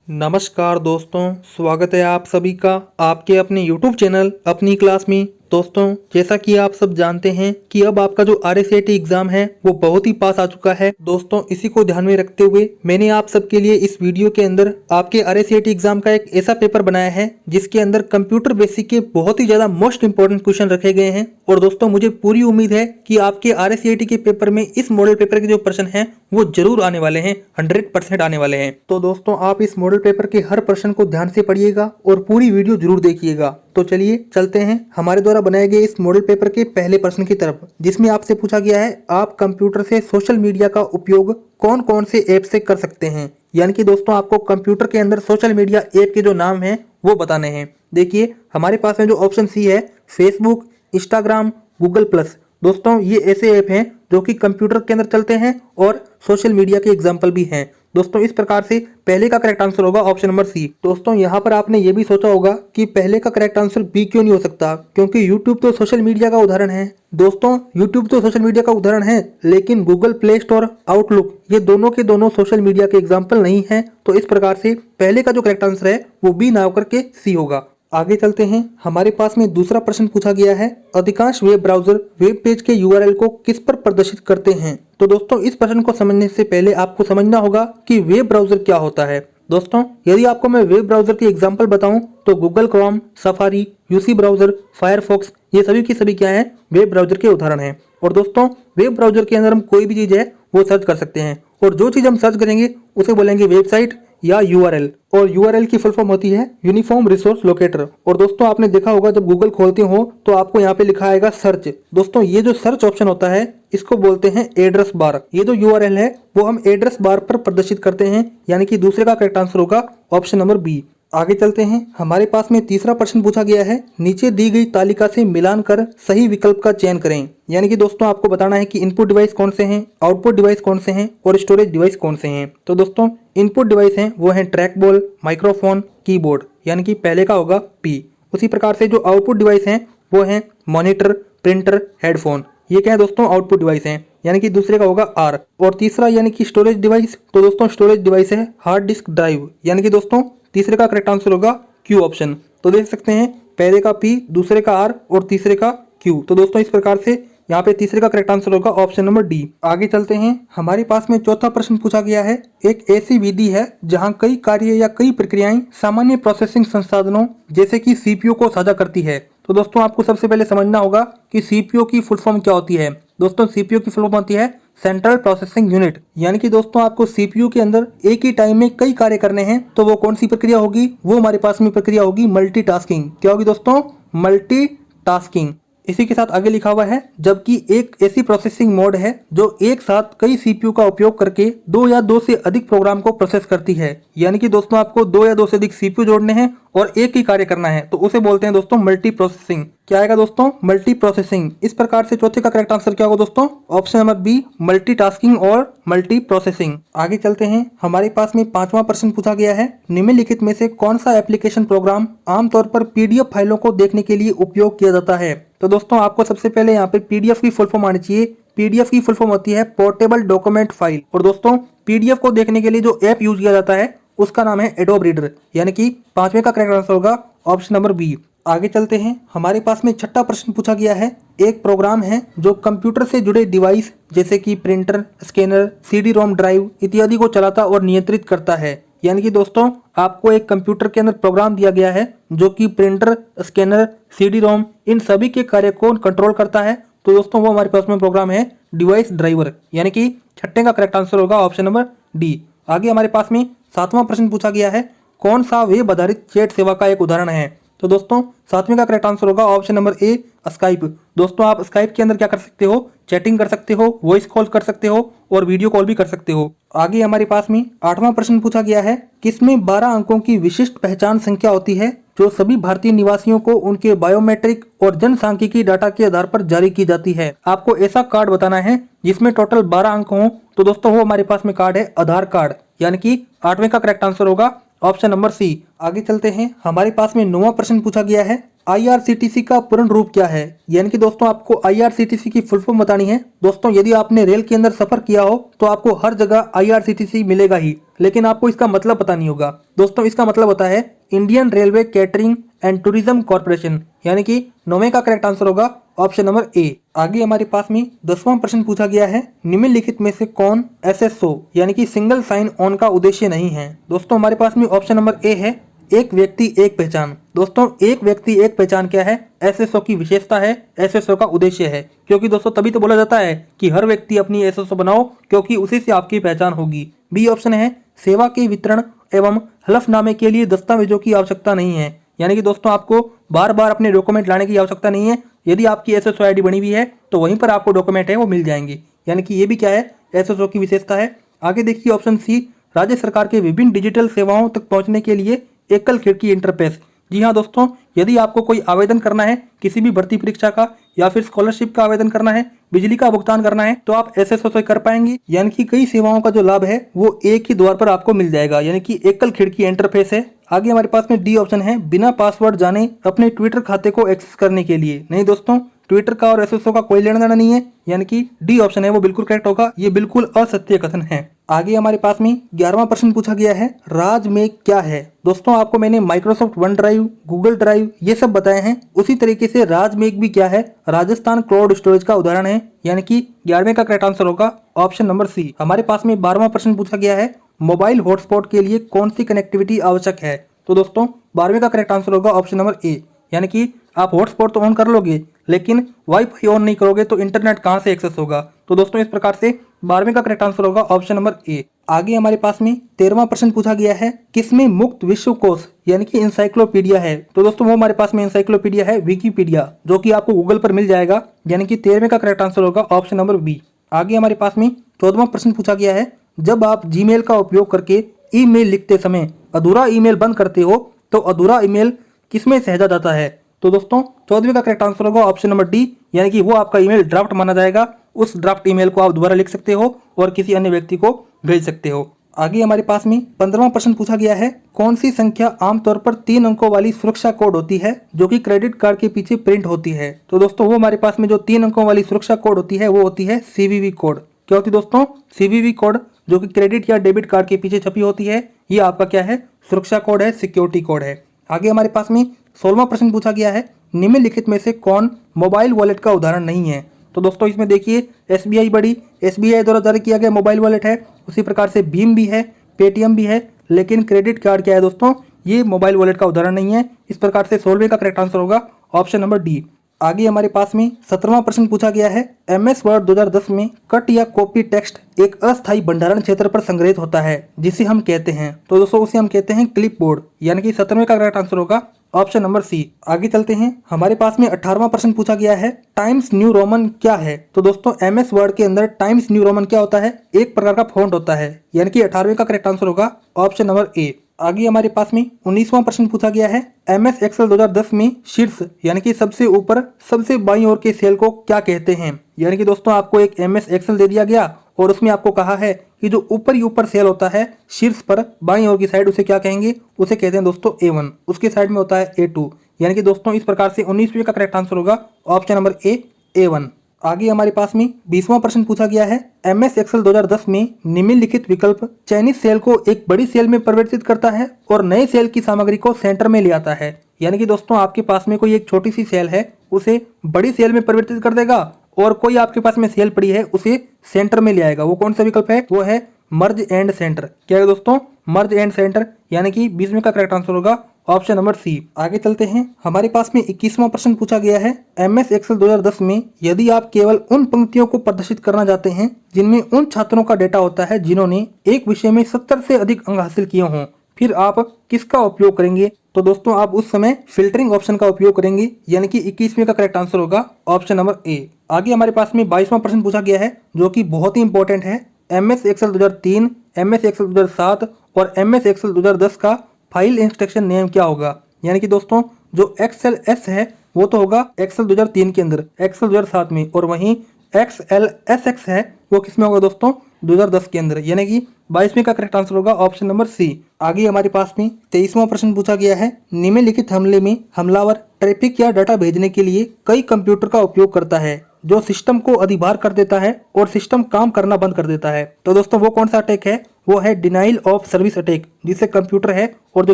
नमस्कार दोस्तों, स्वागत है आप सभी का आपके अपने YouTube चैनल अपनी क्लास में। दोस्तों, जैसा कि आप सब जानते हैं कि अब आपका जो RSAT एग्जाम है वो बहुत ही पास आ चुका है। दोस्तों, इसी को ध्यान में रखते हुए मैंने आप सबके लिए इस वीडियो के अंदर आपके RSAT एग्जाम का एक ऐसा पेपर बनाया है जिसके अंदर कंप्यूटर बेसिक के बहुत ही ज्यादा मोस्ट इंपोर्टेंट क्वेश्चन रखे गए हैं। और दोस्तों, मुझे पूरी उम्मीद है कि आपके RSAT के पेपर में इस मॉडल पेपर के जो प्रश्न हैं वो जरूर आने वाले हैं, 100% आने वाले हैं। तो दोस्तों, आप इस मॉडल पेपर के हर प्रश्न को ध्यान से पढ़िएगा और पूरी वीडियो जरूर देखिएगा। तो चलिए चलते हैं हमारे द्वारा बनाए गए इस मॉडल पेपर के पहले प्रश्न की तरफ, जिसमें आपसे पूछा गया है आप कंप्यूटर से सोशल मीडिया का उपयोग कौन कौन से ऐप से कर सकते हैं। यानी कि दोस्तों, आपको कंप्यूटर के अंदर सोशल मीडिया ऐप के जो नाम हैं वो बताने हैं। देखिए, हमारे पास में जो ऑप्शन सी है, फेसबुक, इंस्टाग्राम, गूगल प्लस। दोस्तों, ये ऐसे ऐप हैं जो कि कंप्यूटर के अंदर चलते हैं और सोशल मीडिया के एग्जाम्पल भी हैं। दोस्तों, इस प्रकार से पहले का करेक्ट आंसर होगा ऑप्शन नंबर सी। दोस्तों, यहाँ पर आपने ये भी सोचा होगा कि पहले का करेक्ट आंसर बी क्यों नहीं हो सकता, क्योंकि यूट्यूब तो सोशल मीडिया का उदाहरण है। दोस्तों, यूट्यूब तो सोशल मीडिया का उदाहरण है, लेकिन गूगल प्ले स्टोर, आउटलुक, ये दोनों के दोनों सोशल मीडिया के एग्जाम्पल नहीं है। तो इस प्रकार से पहले का जो करेक्ट आंसर है वो बी ना होकर के सी होगा। आगे चलते हैं, हमारे पास में दूसरा प्रश्न पूछा गया है, अधिकांश वेब ब्राउजर वेब पेज के URL को किस पर प्रदर्शित करते हैं। तो दोस्तों, इस प्रश्न को समझने से पहले आपको समझना होगा कि वेब ब्राउजर क्या होता है। दोस्तों, यदि आपको मैं वेब ब्राउजर की एग्जांपल बताऊं तो Google Chrome, safari, UC browser, Firefox, ये सभी की सभी क्या है, वेब ब्राउजर के उदाहरण हैं। और दोस्तों, वेब ब्राउजर के अंदर हम कोई भी चीज है वो सर्च कर सकते हैं, और जो चीज हम सर्च करेंगे उसे बोलेंगे वेबसाइट या URL। और URL की फुल फॉर्म होती है यूनिफॉर्म रिसोर्स लोकेटर। और दोस्तों, आपने देखा होगा जब गूगल खोलते हो तो आपको यहाँ पे लिखा आएगा सर्च। दोस्तों, ये जो सर्च ऑप्शन होता है इसको बोलते हैं एड्रेस बार। ये जो URL है वो हम एड्रेस बार पर प्रदर्शित करते हैं, यानी कि दूसरे का करेक्ट आंसर होगा ऑप्शन नंबर बी। आगे चलते हैं, हमारे पास में तीसरा प्रश्न पूछा गया है, नीचे दी गई तालिका से मिलान कर सही विकल्प का चयन करें। यानी कि दोस्तों, आपको बताना है कि इनपुट डिवाइस कौन से हैं, आउटपुट डिवाइस कौन से हैं और स्टोरेज डिवाइस कौन से हैं। तो दोस्तों, इनपुट डिवाइस हैं वो हैं ट्रैक बॉल, माइक्रोफोन, कीबोर्ड, यानी कि पहले का होगा पी। उसी प्रकार से जो आउटपुट डिवाइस हैं वो हैं मॉनिटर, प्रिंटर, हेडफोन। ये क्या है दोस्तों, आउटपुट डिवाइस हैं, यानी कि दूसरे का होगा आर। और तीसरा यानी कि स्टोरेज डिवाइस, तो दोस्तों स्टोरेज डिवाइस है हार्ड डिस्क ड्राइव, यानी कि दोस्तों तीसरे का करेक्ट आंसर होगा क्यू ऑप्शन। तो देख सकते हैं पहले का पी, दूसरे का आर और तीसरे का क्यू। तो दोस्तों, इस प्रकार से यहाँ पे तीसरे का करेक्ट आंसर होगा ऑप्शन नंबर डी। आगे चलते हैं, हमारे पास में चौथा प्रश्न पूछा गया है, एक ऐसी विधि है जहाँ कई कार्य या कई प्रक्रियाएं सामान्य प्रोसेसिंग संसाधनों जैसे कि CPU को साझा करती है। तो दोस्तों, आपको सबसे पहले समझना होगा कि CPU की फुल फॉर्म क्या होती है। दोस्तों, CPU की फुल फॉर्म होती है सेंट्रल प्रोसेसिंग यूनिट। यानी कि दोस्तों, आपको CPU के अंदर एक ही टाइम में कई कार्य करने हैं, तो वो कौन सी प्रक्रिया होगी, वो हमारे पास में प्रक्रिया होगी मल्टीटास्किंग। क्या होगी दोस्तों, मल्टीटास्किंग। इसी के साथ आगे लिखा हुआ है, जबकि एक ऐसी प्रोसेसिंग मोड है जो एक साथ कई CPU का उपयोग करके दो या दो से अधिक प्रोग्राम को प्रोसेस करती है। यानी कि दोस्तों, आपको दो या दो से अधिक CPU जोड़ने हैं और एक ही कार्य करना है, तो उसे बोलते हैं दोस्तों मल्टी प्रोसेसिंग। क्या आएगा दोस्तों, मल्टी प्रोसेसिंग। इस प्रकार से चौथे का करेक्ट आंसर क्या होगा दोस्तों, ऑप्शन नंबर बी, मल्टीटास्किंग और मल्टी प्रोसेसिंग। आगे चलते हैं, हमारे पास में पांचवा प्रश्न पूछा गया है, निम्नलिखित में से कौन सा एप्लीकेशन प्रोग्राम आमतौर पर PDF फाइलों को देखने के लिए उपयोग किया जाता है। तो दोस्तों, आपको सबसे पहले यहाँ पे PDF की फुल फॉर्म आनी चाहिए। PDF की फुल फॉर्म होती है पोर्टेबल डॉक्यूमेंट फाइल। और दोस्तों, PDF को देखने के लिए जो ऐप यूज किया जाता है उसका नाम है एडोब रीडर, यानी कि पांचवें का करेक्ट आंसर होगा ऑप्शन नंबर बी। आगे चलते हैं, हमारे पास में छठा प्रश्न पूछा गया है, एक प्रोग्राम है जो कंप्यूटर से जुड़े डिवाइस जैसे कि प्रिंटर, स्कैनर, CD-ROM ड्राइव इत्यादि को चलाता और नियंत्रित करता है। यानी कि दोस्तों, आपको एक कंप्यूटर के अंदर प्रोग्राम दिया गया है जो कि प्रिंटर, स्कैनर, CD-ROM इन सभी के कार्य को कंट्रोल करता है। तो दोस्तों, वो हमारे पास में प्रोग्राम है डिवाइस ड्राइवर, यानी कि छठे का करेक्ट आंसर होगा ऑप्शन नंबर डी। आगे हमारे पास में सातवां प्रश्न पूछा गया है, कौन सा वेब आधारित चैट सेवा का एक उदाहरण है। तो दोस्तों, सातवें का करेक्ट आंसर होगा ऑप्शन नंबर ए, स्काइप। दोस्तों, आप स्काइप के अंदर क्या कर सकते हो, चैटिंग कर सकते हो, वॉइस कॉल कर सकते हो और वीडियो कॉल भी कर सकते हो। आगे हमारे पास में आठवां प्रश्न पूछा गया है, किसमें 12 अंकों की विशिष्ट पहचान संख्या होती है जो सभी भारतीय निवासियों को उनके बायोमेट्रिक और जनसांख्यिकी डाटा के आधार पर जारी की जाती है। आपको ऐसा कार्ड बताना है जिसमें टोटल 12 अंक हों। तो दोस्तों, वो हमारे पास में कार्ड है आधार कार्ड, यानी कि आठवें का करेक्ट आंसर होगा ऑप्शन नंबर सी। आगे चलते हैं, हमारे पास में नौवां प्रश्न पूछा गया है, IRCTC का पूर्ण रूप क्या है, यानी कि दोस्तों आपको IRCTC की फुल फॉर्म बतानी है। दोस्तों यदि आपने रेल के अंदर सफर किया हो तो आपको हर जगह IRCTC मिलेगा ही, लेकिन आपको इसका मतलब पता नहीं होगा। दोस्तों इसका मतलब होता है Indian railway catering and tourism corporation, यानी कि 9वें का करेक्ट आंसर होगा ऑप्शन नंबर ए। आगे हमारे पास में 10वां प्रश्न पूछा गया है, निम्नलिखित में से कौन SSO यानी कि सिंगल साइन ऑन का उद्देश्य नहीं है। दोस्तों हमारे पास में ऑप्शन नंबर ए है, एक व्यक्ति एक पहचान। दोस्तों एक व्यक्ति एक पहचान क्या है, SSO की विशेषता है, SSO का उद्देश्य है। क्योंकि दोस्तों तभी तो बोला जाता है कि हर व्यक्ति अपनी SSO बनाओ, क्योंकि उसी से आपकी पहचान होगी। बी ऑप्शन है, सेवा के वितरण एवं हलफनामे के लिए दस्तावेजों की आवश्यकता नहीं है, यानी कि दोस्तों आपको बार बार अपने डॉक्यूमेंट लाने की आवश्यकता नहीं है। यदि आपकी SSO ID बनी हुई है तो वहीं पर आपको डॉक्यूमेंट है वो मिल जाएंगे, यानी कि ये भी क्या है, SSO की विशेषता है। आगे देखिए ऑप्शन सी, राज्य सरकार के विभिन्न डिजिटल सेवाओं तक पहुंचने के लिए एकल खिड़की इंटरफेस। जी हाँ दोस्तों, यदि आपको कोई आवेदन करना है किसी भी भर्ती परीक्षा का या फिर स्कॉलरशिप का आवेदन करना है, बिजली का भुगतान करना है, तो आप SSO से कर पाएंगे। यानी कि कई सेवाओं का जो लाभ है वो एक ही द्वार पर आपको मिल जाएगा, यानी कि एकल खिड़की इंटरफेस है। आगे हमारे पास में डी ऑप्शन है, बिना पासवर्ड जाने अपने ट्विटर खाते को एक्सेस करने के लिए। नहीं दोस्तों, ट्विटर का और SSO का कोई लेना देना नहीं है, यानी कि डी ऑप्शन है वो बिल्कुल करेक्ट होगा। ये बिल्कुल असत्य कथन है। आगे हमारे पास में 11वां प्रश्न पूछा गया है, राजमेघ क्या है। दोस्तों आपको मैंने Microsoft one drive, Google drive ये सब बताए हैं, उसी तरीके से राजमेघ भी क्या है, राजस्थान क्लाउड स्टोरेज का उदाहरण है, यानी कि 11वें का करेक्ट आंसर होगा ऑप्शन नंबर सी। हमारे पास में 12वां प्रश्न पूछा गया है, मोबाइल हॉटस्पॉट के लिए कौन सी कनेक्टिविटी आवश्यक है। तो दोस्तों 12वें का करेक्ट आंसर होगा ऑप्शन नंबर ए, यानी कि आप हॉटस्पॉट तो ऑन कर लोगे लेकिन वाईफाई ऑन नहीं करोगे तो इंटरनेट कहां से एक्सेस होगा। तो दोस्तों इस प्रकार से 12वें का करेक्ट आंसर होगा ऑप्शन नंबर ए। आगे हमारे पास में 13वां प्रश्न पूछा गया है, किसमें मुक्त विश्वकोश यानी कि इंसाइक्लोपीडिया है। तो दोस्तों वो हमारे पास में इंसाइक्लोपीडिया है विकिपीडिया, जो कि आपको गूगल पर मिल जाएगा, यानी कि 13वें का करेक्ट आंसर होगा ऑप्शन नंबर बी। आगे हमारे पास में 14वां प्रश्न पूछा गया है, जब आप जीमेल का उपयोग करके ईमेल लिखते समय अधूरा ईमेल बंद करते हो तो अधूरा ईमेल किसमें सहेजा जाता है। तो दोस्तों 14वें का करेक्ट आंसर होगा ऑप्शन नंबर डी, यानी कि वो आपका ईमेल ड्राफ्ट माना जाएगा। उस ड्राफ्ट ईमेल को आप दोबारा लिख सकते हो और किसी अन्य व्यक्ति को भेज सकते हो। आगे हमारे पास में 15वां प्रश्न पूछा गया है, कौन सी संख्या आमतौर पर 3 अंकों वाली सुरक्षा कोड होती है जो कि क्रेडिट कार्ड के पीछे प्रिंट होती है। तो दोस्तों वो हमारे पास में जो 3 अंकों वाली सुरक्षा कोड होती है वो होती है CVV कोड। क्या होती है दोस्तों, CVV कोड, जो कि क्रेडिट या डेबिट कार्ड के पीछे छपी होती है, ये आपका क्या है, सुरक्षा कोड है, सिक्योरिटी कोड है। आगे हमारे पास में 16वां प्रश्न पूछा गया है, निम्नलिखित में से कौन मोबाइल वॉलेट का उदाहरण नहीं है। तो दोस्तों इसमें देखिए SBI बड़ी, SBI द्वारा जारी किया गया मोबाइल वॉलेट है, उसी प्रकार से भीम भी है, पेटीएम भी है, लेकिन क्रेडिट कार्ड क्या है दोस्तों, ये मोबाइल वॉलेट का उदाहरण नहीं है। इस प्रकार से 16वें का करेक्ट आंसर होगा ऑप्शन नंबर डी। आगे हमारे पास में 17वां प्रश्न पूछा गया है, MS वर्ड 2010 में कट या कॉपी टेक्स्ट एक अस्थायी भंडारण क्षेत्र पर संग्रहित होता है जिसे हम कहते हैं। तो दोस्तों उसे हम कहते हैं क्लिपबोर्ड, यानी कि 17वें का करेक्ट आंसर होगा ऑप्शन नंबर सी। आगे चलते हैं, हमारे पास में 18वां प्रश्न पूछा गया है, टाइम्स न्यू रोमन क्या है। तो दोस्तों MS वर्ड के अंदर टाइम्स न्यू रोमन क्या होता है, एक प्रकार का फॉन्ट होता है, यानी कि 18वें का करेक्ट आंसर होगा ऑप्शन नंबर ए। आगे हमारे पास में 19वां प्रश्न पूछा गया है, MS एक्सेल 2010 में शीर्ष यानी कि सबसे ऊपर सबसे बाईं ओर के सेल को क्या कहते हैं। यानी कि दोस्तों आपको एक MS एक्सेल दे दिया गया और उसमें आपको कहा है कि जो ऊपर ही ऊपर सेल होता है शीर्ष पर बाईं ओर की साइड, उसे क्या कहेंगे, उसे कहते हैं दोस्तों A1, उसके साइड में होता है A2। यानी कि दोस्तों इस प्रकार से 19वें का करेक्ट आंसर होगा ऑप्शन नंबर ए, A1। आगे हमारे पास में 20वां प्रश्न पूछा गया है, MS एक्सेल 2010 में निम्नलिखित विकल्प चयनित सेल को एक बड़ी सेल में परिवर्तित करता है और नए सेल की सामग्री को सेंटर में ले आता है। यानी कि दोस्तों आपके पास में कोई एक छोटी सी सेल है, उसे बड़ी सेल में परिवर्तित कर देगा, और कोई आपके पास में सेल पड़ी है उसे सेंटर में ले आएगा। वो कौन सा विकल्प है, वो है मर्ज एंड सेंटर। क्या है दोस्तों, मर्ज एंड सेंटर, यानी कि 20वें का करेक्ट आंसर होगा ऑप्शन नंबर सी। आगे चलते हैं, हमारे पास में 21वां प्रश्न पूछा गया है, MS एक्सेल 2010 में यदि आप केवल उन पंक्तियों को प्रदर्शित करना चाहते हैं जिनमें उन छात्रों का डेटा होता है जिन्होंने एक विषय में 70 से अधिक अंक हासिल किए हों, फिर आप किसका उपयोग करेंगे। तो दोस्तों आप उस समय फिल्टरिंग ऑप्शन का उपयोग करेंगे, यानी कि 21वें का करेक्ट आंसर होगा ऑप्शन नंबर ए। आगे हमारे पास में 22वां प्रश्न पूछा गया है जो कि बहुत ही इंपॉर्टेंट है, MS एक्सेल 2003, MS एक्सेल 2007 और MS एक्सेल 2010 का फाइल इंस्ट्रक्शन नेम क्या होगा। यानी कि दोस्तों जो XLS है वो तो होगा एक्सेल 2003 के अंदर, एक्सेल 2007 में, और वहीं XLSX है वो किसमें होगा दोस्तों, 2010 के अंदर। यानी कि 22वें का करेक्ट आंसर होगा ऑप्शन नंबर सी। आगे हमारे पास में 23वां प्रश्न पूछा गया है, निम्नलिखित हमले में हमलावर ट्रैफिक या डाटा भेजने के लिए कई कंप्यूटर का उपयोग करता है जो सिस्टम को अधिभार कर देता है और सिस्टम काम करना बंद कर देता है। तो दोस्तों वो कौन सा अटैक है? वो है डिनाइल ऑफ सर्विस अटैक, जिससे कंप्यूटर है और जो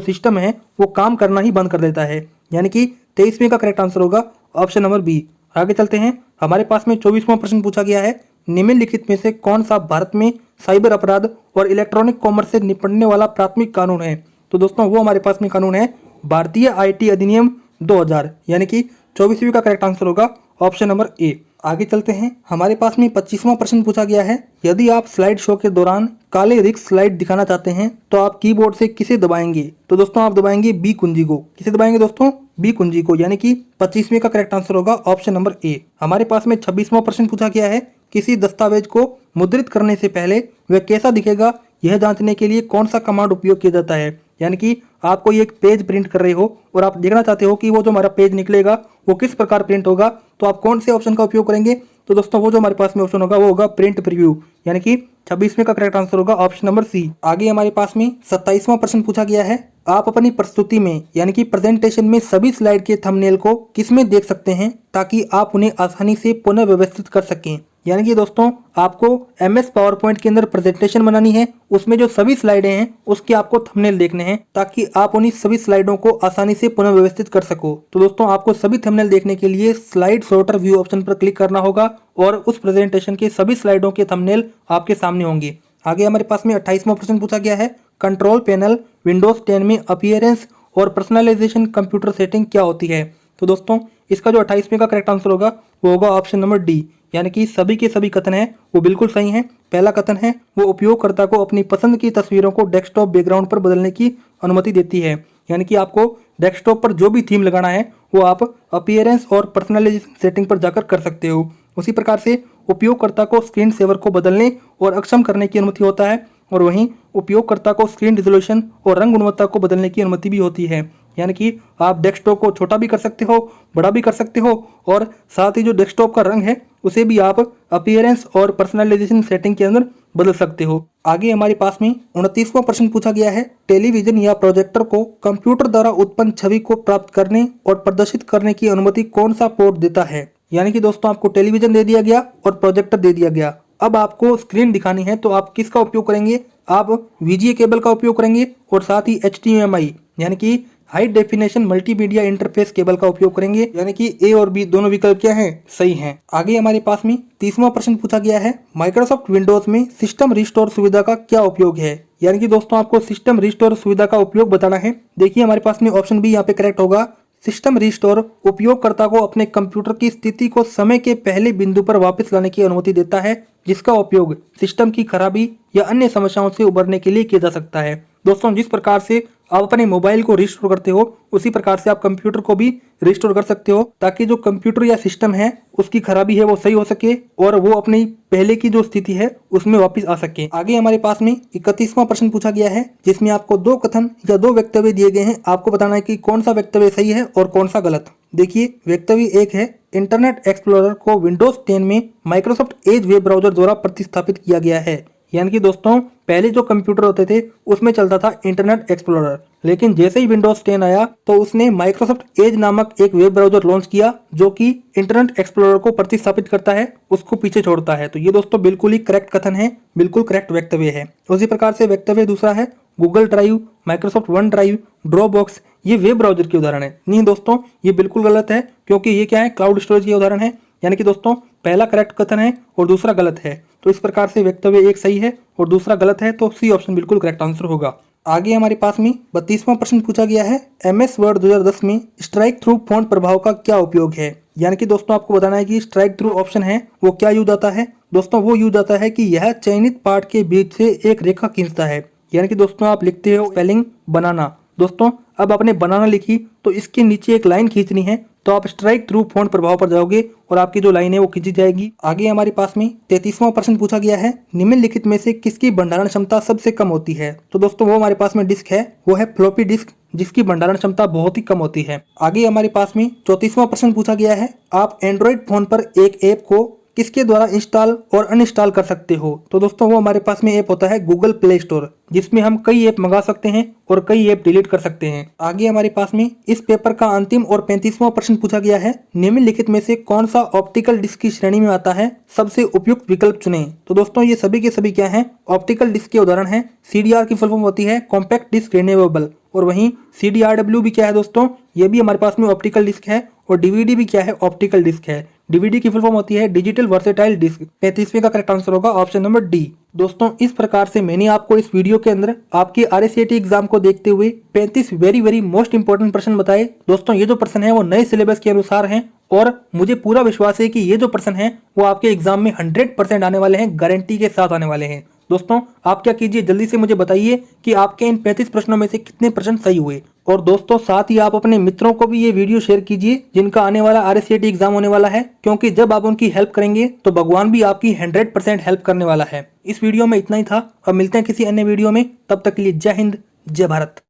सिस्टम है वो काम करना ही बंद कर देता है। यानी कि 23वें का करेक्ट आंसर होगा ऑप्शन नंबर बी। आगे चलते हैं, हमारे पास में 24वां प्रश्न पूछा गया है, निम्नलिखित में से कौन सा भारत में साइबर अपराध और इलेक्ट्रॉनिक कॉमर्स से निपटने वाला प्राथमिक कानून है? तो दोस्तों वो हमारे पास में कानून है भारतीय आईटी अधिनियम 2000, यानी कि 24वीं का करेक्ट आंसर होगा ऑप्शन नंबर ए। आगे चलते हैं, हमारे पास में 25वां प्रश्न पूछा गया है, यदि आप स्लाइड शो के दौरान काले रिक्त स्लाइड दिखाना चाहते हैं तो आप कीबोर्ड से किसे दबाएंगे? तो दोस्तों आप दबाएंगे बी कुंजी को। किसे दबाएंगे दोस्तों? बी कुंजी को, यानी कि 25वें का करेक्ट आंसर होगा ऑप्शन नंबर ए। हमारे पास में 26वां प्रश्न पूछा गया है, किसी दस्तावेज को मुद्रित करने से पहले वह कैसा दिखेगा यह जांचने के लिए कौन सा कमांड उपयोग किया जाता है? यानी कि आप कोई एक पेज प्रिंट कर रहे हो और आप देखना चाहते हो कि वो जो हमारा पेज निकलेगा वो किस प्रकार प्रिंट होगा, तो आप कौन से ऑप्शन का उपयोग करेंगे? तो दोस्तों वो जो हमारे पास में ऑप्शन होगा वो होगा प्रिंट प्रीव्यू, यानी कि 26वें का करेक्ट आंसर होगा ऑप्शन नंबर सी। आगे हमारे पास में 27वां प्रश्न पूछा गया है, आप अपनी प्रस्तुति में यानी कि प्रेजेंटेशन में सभी स्लाइड के थंबनेल को किसमें देख सकते हैं ताकि आप उन्हें आसानी से पुनः व्यवस्थित कर सकें? यानी कि दोस्तों आपको MS पावर पॉइंट के अंदर प्रेजेंटेशन बनानी है, उसमें जो सभी स्लाइडें हैं उसके आपको थंबनेल देखने हैं ताकि आप उन्हीं सभी स्लाइडों को आसानी से पुनः व्यवस्थित कर सको। तो दोस्तों आपको सभी थंबनेल देखने के लिए स्लाइड सॉर्टर व्यू ऑप्शन पर क्लिक करना होगा और उस प्रेजेंटेशन के सभी स्लाइडों के थंबनेल आपके सामने होंगे। आगे हमारे पास में 28वां प्रश्न पूछा गया है, कंट्रोल पैनल विंडोज 10 में अपीयरेंस और पर्सनलाइजेशन कंप्यूटर सेटिंग क्या होती है? तो दोस्तों इसका जो 28वें का करेक्ट आंसर होगा वो होगा ऑप्शन नंबर डी, यानी कि सभी के सभी कथन हैं वो बिल्कुल सही हैं। पहला कथन है वो उपयोगकर्ता को अपनी पसंद की तस्वीरों को डेस्कटॉप बैकग्राउंड पर बदलने की अनुमति देती है, यानी कि आपको डेस्कटॉप पर जो भी थीम लगाना है वो आप अपीयरेंस और पर्सनलाइजेशन सेटिंग पर जाकर कर सकते हो। उसी प्रकार से उपयोगकर्ता को स्क्रीन सेवर को बदलने और अक्षम करने की अनुमति होता है और वहीं उपयोगकर्ता को स्क्रीन रिजोल्यूशन और रंग गुणवत्ता को बदलने की अनुमति भी होती है, यानी कि आप डेस्कटॉप को छोटा भी कर सकते हो, बड़ा भी कर सकते हो और साथ ही जो डेस्कटॉप का रंग है उसे भी आप अपीयरेंस और पर्सनलाइजेशन सेटिंग के अंदर बदल सकते हो। आगे हमारे पास में 29वां प्रश्न पूछा गया है, टेलीविजन या प्रोजेक्टर को कंप्यूटर द्वारा उत्पन्न छवि को प्राप्त करने और प्रदर्शित करने की अनुमति कौन सा पोर्ट देता है? यानी कि दोस्तों आपको टेलीविजन दे दिया गया और प्रोजेक्टर दे दिया गया, अब आपको स्क्रीन दिखानी है तो आप किसका उपयोग करेंगे? आप VGA केबल का उपयोग करेंगे और साथ ही HDMI यानी कि high definition multimedia interface cable का उपयोग करेंगे, यानी कि ए और बी दोनों विकल्प क्या हैं? सही हैं। आगे हमारे पास में 30वां प्रश्न पूछा गया है, माइक्रोसॉफ्ट विंडोज में सिस्टम रिस्टोर सुविधा का क्या उपयोग है? यानी कि दोस्तों आपको सिस्टम रिस्टोर सुविधा का उपयोग बताना है। देखिए हमारे पास में ऑप्शन बी यहाँ पे करेक्ट होगा। सिस्टम रिस्टोर उपयोगकर्ता को अपने कंप्यूटर की स्थिति को समय के पहले बिंदु पर वापस लाने की अनुमति देता है, जिसका उपयोग सिस्टम की खराबी या अन्य समस्याओं से उबरने के लिए किया जा सकता है। दोस्तों जिस प्रकार से आप अपने मोबाइल को रिस्टोर करते हो उसी प्रकार से आप कंप्यूटर को भी रिस्टोर कर सकते हो ताकि जो कंप्यूटर या सिस्टम है उसकी खराबी है वो सही हो सके और वो अपनी पहले की जो स्थिति है उसमें वापस आ सके। आगे हमारे पास में 31वां प्रश्न पूछा गया है जिसमें आपको दो कथन या दो वक्तव्य दिए गए हैं, आपको बताना है कि कौन सा वक्तव्य सही है और कौन सा गलत। देखिए वक्तव्य एक है, इंटरनेट एक्सप्लोरर को विंडोज 10 में माइक्रोसॉफ्ट एज वेब ब्राउजर द्वारा प्रतिस्थापित किया गया है। यानी कि दोस्तों पहले जो कंप्यूटर होते थे उसमें चलता था इंटरनेट एक्सप्लोरर, लेकिन जैसे ही विंडोज 10 आया तो उसने माइक्रोसॉफ्ट एज नामक एक वेब ब्राउजर लॉन्च किया जो कि इंटरनेट एक्सप्लोरर को प्रतिस्थापित करता है, उसको पीछे छोड़ता है। तो ये दोस्तों बिल्कुल ही करेक्ट कथन है, बिल्कुल करेक्ट वक्तव्य है। उसी प्रकार से वक्तव्य दूसरा है, Google drive, Microsoft one drive, Dropbox ये वेब ब्राउजर के उदाहरण है। नहीं दोस्तों ये बिल्कुल गलत है क्योंकि ये क्या है, क्लाउड स्टोरेज के उदाहरण है। यानी कि दोस्तों पहला करेक्ट कथन है और दूसरा गलत है, तो इस प्रकार से वक्तव्य एक सही है और दूसरा गलत है, तो सी ऑप्शन बिल्कुल करेक्ट आंसर होगा। आगे हमारे पास में 32वां प्रश्न पूछा गया है, MS वर्ड 2010 में स्ट्राइक थ्रू फॉन्ट प्रभाव का क्या उपयोग है? यानी कि दोस्तों आपको बताना है कि स्ट्राइक थ्रू ऑप्शन है वो क्या यूज आता है। दोस्तों वो यूज आता है कि यह चयनित पार्ट के बीच से एक रेखा खींचता है। यानी कि दोस्तों आप लिखते हो स्पेलिंग बनाना, दोस्तों अब आपने बनाना लिखी तो इसके नीचे एक लाइन खींचनी है, तो आप स्ट्राइक थ्रू फॉन्ट प्रभाव पर जाओगे और आपकी जो लाइन है वो खींची जाएगी। आगे हमारे पास में 33वां प्रश्न पूछा गया है, निम्नलिखित में से किसकी भंडारण क्षमता सबसे कम होती है? तो दोस्तों वो हमारे पास में डिस्क है, वो है फ्लॉपी डिस्क, जिसकी भंडारण क्षमता बहुत ही कम होती है। आगे हमारे पास में 34वां प्रश्न पूछा गया है, आप एंड्रॉइड फोन पर एक ऐप को किसके द्वारा इंस्टॉल और अनइंस्टॉल कर सकते हो। तो दोस्तों वो हमारे पास में ऐप होता है गूगल प्ले स्टोर, जिसमें हम कई ऐप मंगा सकते हैं और कई ऐप डिलीट कर सकते हैं। आगे हमारे पास में इस पेपर का अंतिम और 35वां प्रश्न पूछा गया है, निम्नलिखित में से कौन सा ऑप्टिकल डिस्क की श्रेणी में आता है, सबसे उपयुक्त विकल्प चुनें। तो दोस्तों ये सभी के सभी क्या हैं, ऑप्टिकल डिस्क के उदाहरण हैं। CDR की फुल फॉर्म होती है कॉम्पैक्ट डिस्क रिन्यूएबल, और वहीं CDRW भी क्या है दोस्तों, ये भी हमारे पास में ऑप्टिकल डिस्क है। और DVD भी क्या है, ऑप्टिकल डिस्क है। DVD की फुल फॉर्म होती है डिजिटल वर्सेटाइल डिस्क। 35वें का करेक्ट आंसर होगा ऑप्शन नंबर डी। दोस्तों इस प्रकार से मैंने आपको इस वीडियो के अंदर आपके RSAT एग्जाम को देखते हुए 35 वेरी मोस्ट इंपोर्टेंट प्रश्न बताए। दोस्तों ये जो प्रश्न है वो नए सिलेबस के अनुसार हैं, और मुझे पूरा विश्वास है कि ये जो प्रश्न है वो आपके एग्जाम में 100% आने वाले हैं, गारंटी के साथ आने वाले हैं। दोस्तों आप क्या कीजिए, जल्दी से मुझे बताइए कि आपके इन 35 प्रश्नों में से कितने प्रश्न सही हुए। और दोस्तों साथ ही आप अपने मित्रों को भी ये वीडियो शेयर कीजिए जिनका आने वाला RSAT एग्जाम होने वाला है, क्योंकि जब आप उनकी हेल्प करेंगे तो भगवान भी आपकी 100% हेल्प करने वाला है। इस वीडियो में इतना ही था, अब मिलते हैं किसी अन्य वीडियो में, तब तक के लिए जय हिंद जय भारत।